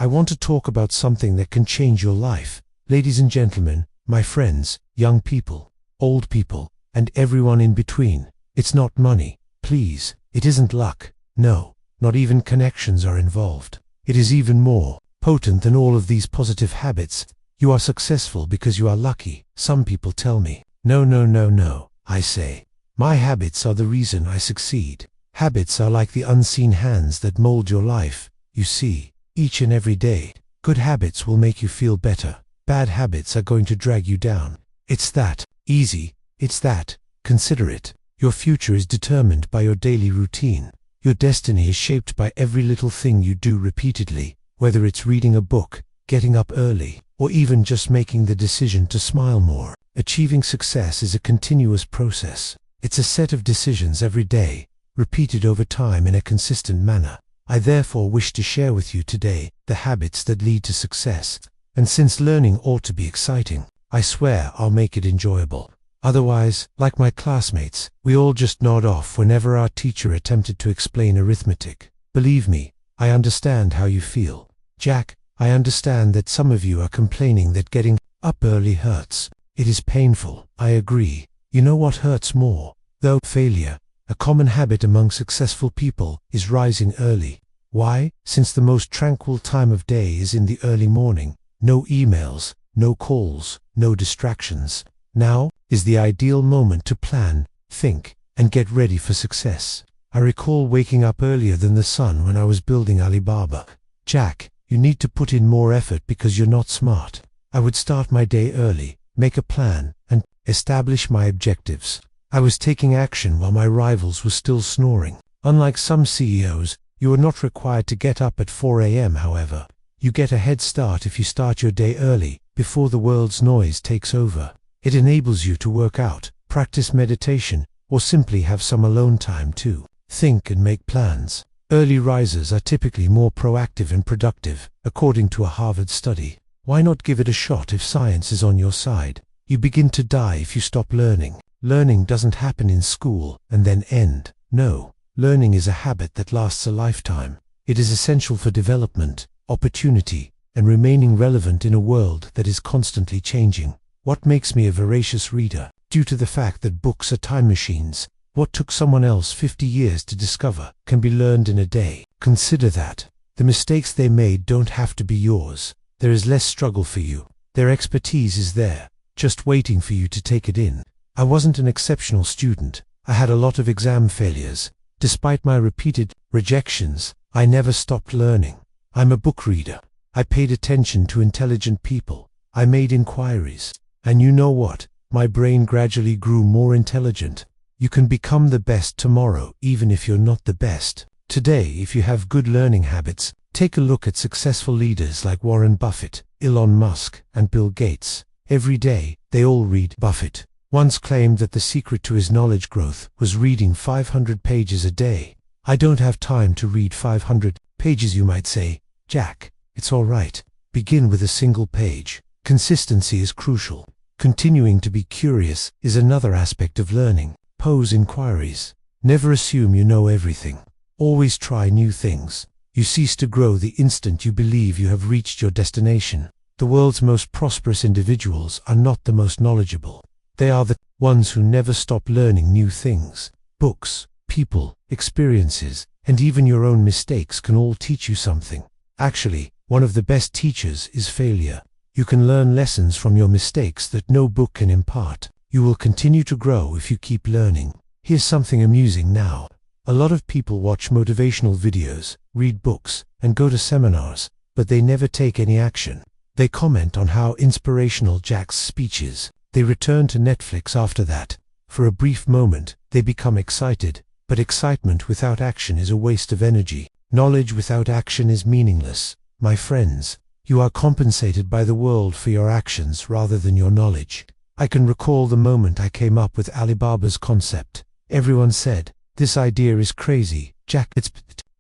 I want to talk about something that can change your life. Ladies and gentlemen, my friends, young people, old people, and everyone in between. It's not money, please. It isn't luck. No, not even connections are involved. It is even more potent than all of these positive habits. You are successful because you are lucky, some people tell me. No, no, no, no, I say. My habits are the reason I succeed. Habits are like the unseen hands that mold your life, you see, each and every day. Good habits will make you feel better. Bad habits are going to drag you down. It's that easy. It's that considerate. Your future is determined by your daily routine. Your destiny is shaped by every little thing you do repeatedly, whether it's reading a book, getting up early, or even just making the decision to smile more. Achieving success is a continuous process. It's a set of decisions every day, repeated over time in a consistent manner. I therefore wish to share with you today the habits that lead to success. And since learning ought to be exciting, I swear I'll make it enjoyable. Otherwise, like my classmates, we all just nod off whenever our teacher attempted to explain arithmetic. Believe me, I understand how you feel. Jack, I understand that some of you are complaining that getting up early hurts. It is painful, I agree. You know what hurts more, though? Failure. A common habit among successful people is rising early. Why? Since the most tranquil time of day is in the early morning. No emails, no calls, no distractions. Now is the ideal moment to plan, think, and get ready for success. I recall waking up earlier than the sun when I was building Alibaba. Jack, you need to put in more effort because you're not smart. I would start my day early, make a plan, and establish my objectives. I was taking action while my rivals were still snoring. Unlike some CEOs, you are not required to get up at 4 a.m. however. You get a head start if you start your day early, before the world's noise takes over. It enables you to work out, practice meditation, or simply have some alone time to think and make plans. Early risers are typically more proactive and productive, according to a Harvard study. Why not give it a shot if science is on your side? You begin to die if you stop learning. Learning doesn't happen in school and then end. No, learning is a habit that lasts a lifetime. It is essential for development, opportunity, and remaining relevant in a world that is constantly changing. What makes me a voracious reader? Due to the fact that books are time machines. What took someone else 50 years to discover can be learned in a day. Consider that. The mistakes they made don't have to be yours. There is less struggle for you. Their expertise is there, just waiting for you to take it in. I wasn't an exceptional student. I had a lot of exam failures. Despite my repeated rejections, I never stopped learning. I'm a book reader. I paid attention to intelligent people. I made inquiries. And you know what? My brain gradually grew more intelligent. You can become the best tomorrow, even if you're not the best today. If you have good learning habits, take a look at successful leaders like Warren Buffett, Elon Musk, and Bill Gates. Every day, they all read. Buffett once claimed that the secret to his knowledge growth was reading 500 pages a day. I don't have time to read 500 pages, you might say. Jack, it's all right. Begin with a single page. Consistency is crucial. Continuing to be curious is another aspect of learning. Pose inquiries. Never assume you know everything. Always try new things. You cease to grow the instant you believe you have reached your destination. The world's most prosperous individuals are not the most knowledgeable. They are the ones who never stop learning new things. Books, people, experiences, and even your own mistakes can all teach you something. Actually, one of the best teachers is failure. You can learn lessons from your mistakes that no book can impart. You will continue to grow if you keep learning. Here's something amusing now. A lot of people watch motivational videos, read books, and go to seminars, but they never take any action. They comment on how inspirational Jack's speech is. They return to Netflix after that. For a brief moment, they become excited, but excitement without action is a waste of energy. Knowledge without action is meaningless. My friends, you are compensated by the world for your actions rather than your knowledge. I can recall the moment I came up with Alibaba's concept. Everyone said, "This idea is crazy, Jack, it's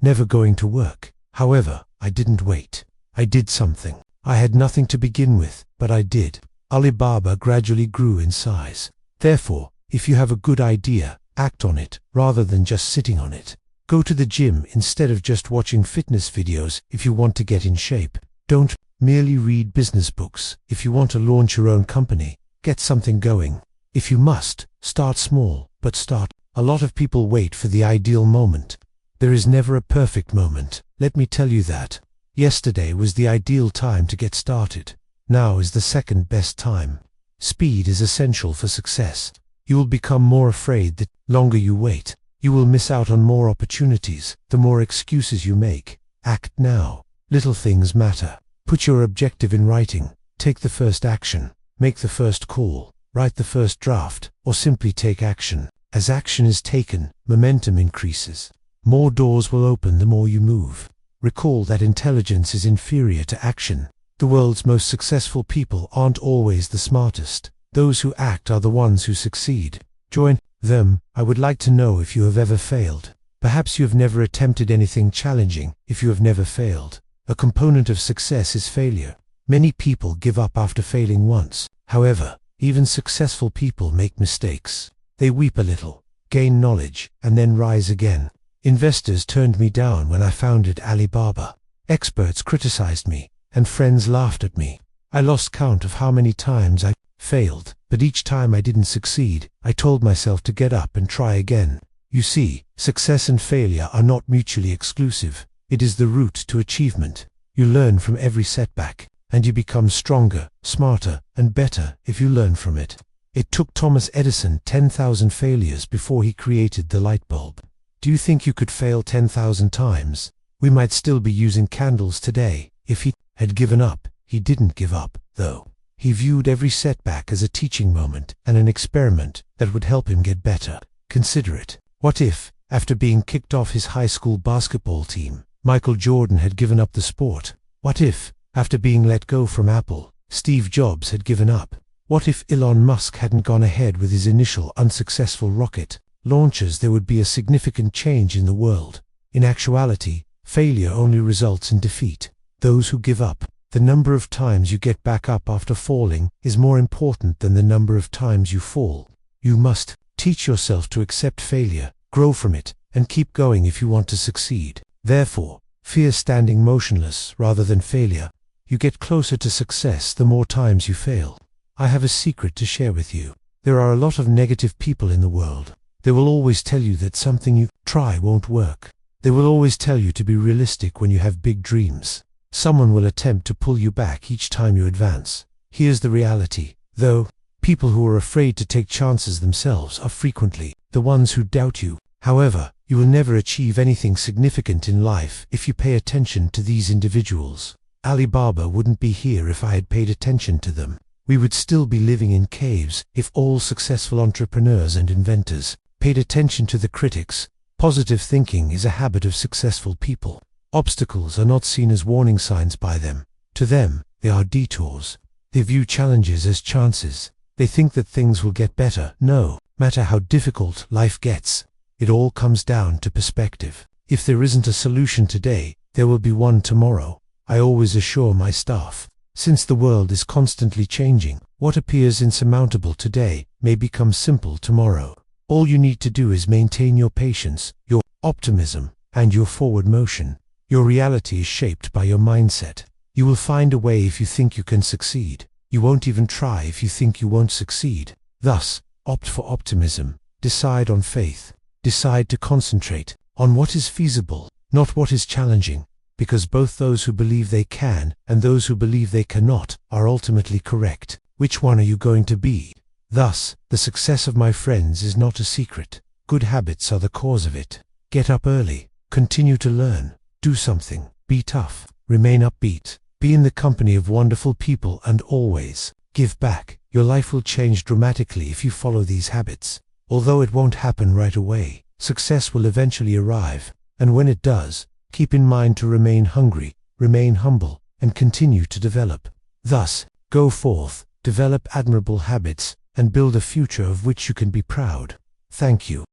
never going to work." However, I didn't wait. I did something. I had nothing to begin with, but I did. Alibaba gradually grew in size. Therefore, if you have a good idea, act on it, rather than just sitting on it. Go to the gym instead of just watching fitness videos if you want to get in shape. Don't merely read business books. If you want to launch your own company, get something going. If you must, start small, but start. A lot of people wait for the ideal moment. There is never a perfect moment, let me tell you that. Yesterday was the ideal time to get started. Now is the second best time. Speed is essential for success. You will become more afraid the longer you wait. You will miss out on more opportunities, the more excuses you make. Act now. Little things matter. Put your objective in writing. Take the first action. Make the first call. Write the first draft, or simply take action. As action is taken, momentum increases. More doors will open the more you move. Recall that intelligence is inferior to action. The world's most successful people aren't always the smartest. Those who act are the ones who succeed. Join them. I would like to know if you have ever failed. Perhaps you have never attempted anything challenging. If you have never failed, a component of success is failure. Many people give up after failing once. However, even successful people make mistakes. They weep a little, gain knowledge, and then rise again. Investors turned me down when I founded Alibaba. Experts criticized me, and friends laughed at me. I lost count of how many times I failed, but each time I didn't succeed, I told myself to get up and try again. You see, success and failure are not mutually exclusive. It is the route to achievement. You learn from every setback, and you become stronger, smarter, and better if you learn from it. It took Thomas Edison 10,000 failures before he created the light bulb. Do you think you could fail 10,000 times? We might still be using candles today. If he had given up, he didn't give up, though. He viewed every setback as a teaching moment and an experiment that would help him get better. Consider it. What if, after being kicked off his high school basketball team, Michael Jordan had given up the sport? What if, after being let go from Apple, Steve Jobs had given up? What if Elon Musk hadn't gone ahead with his initial unsuccessful rocket launches? There would be a significant change in the world. In actuality, failure only results in defeat. Those who give up, the number of times you get back up after falling is more important than the number of times you fall. You must teach yourself to accept failure, grow from it, and keep going if you want to succeed. Therefore, fear standing motionless rather than failure. You get closer to success the more times you fail. I have a secret to share with you. There are a lot of negative people in the world. They will always tell you that something you try won't work. They will always tell you to be realistic when you have big dreams. Someone will attempt to pull you back each time you advance. Here's the reality, though. People who are afraid to take chances themselves are frequently the ones who doubt you. However, you will never achieve anything significant in life if you pay attention to these individuals. Alibaba wouldn't be here if I had paid attention to them. We would still be living in caves if all successful entrepreneurs and inventors paid attention to the critics. Positive thinking is a habit of successful people. Obstacles are not seen as warning signs by them. To them, they are detours. They view challenges as chances. They think that things will get better. No matter how difficult life gets, it all comes down to perspective. If there isn't a solution today, there will be one tomorrow. I always assure my staff, since the world is constantly changing, what appears insurmountable today may become simple tomorrow. All you need to do is maintain your patience, your optimism, and your forward motion. Your reality is shaped by your mindset. You will find a way if you think you can succeed. You won't even try if you think you won't succeed. Thus, opt for optimism. Decide on faith. Decide to concentrate on what is feasible, not what is challenging, because both those who believe they can and those who believe they cannot are ultimately correct. Which one are you going to be? Thus, the success of my friends is not a secret. Good habits are the cause of it. Get up early. Continue to learn. Do something. Be tough. Remain upbeat. Be in the company of wonderful people and always give back. Your life will change dramatically if you follow these habits. Although it won't happen right away, success will eventually arrive, and when it does, keep in mind to remain hungry, remain humble, and continue to develop. Thus, go forth, develop admirable habits, and build a future of which you can be proud. Thank you.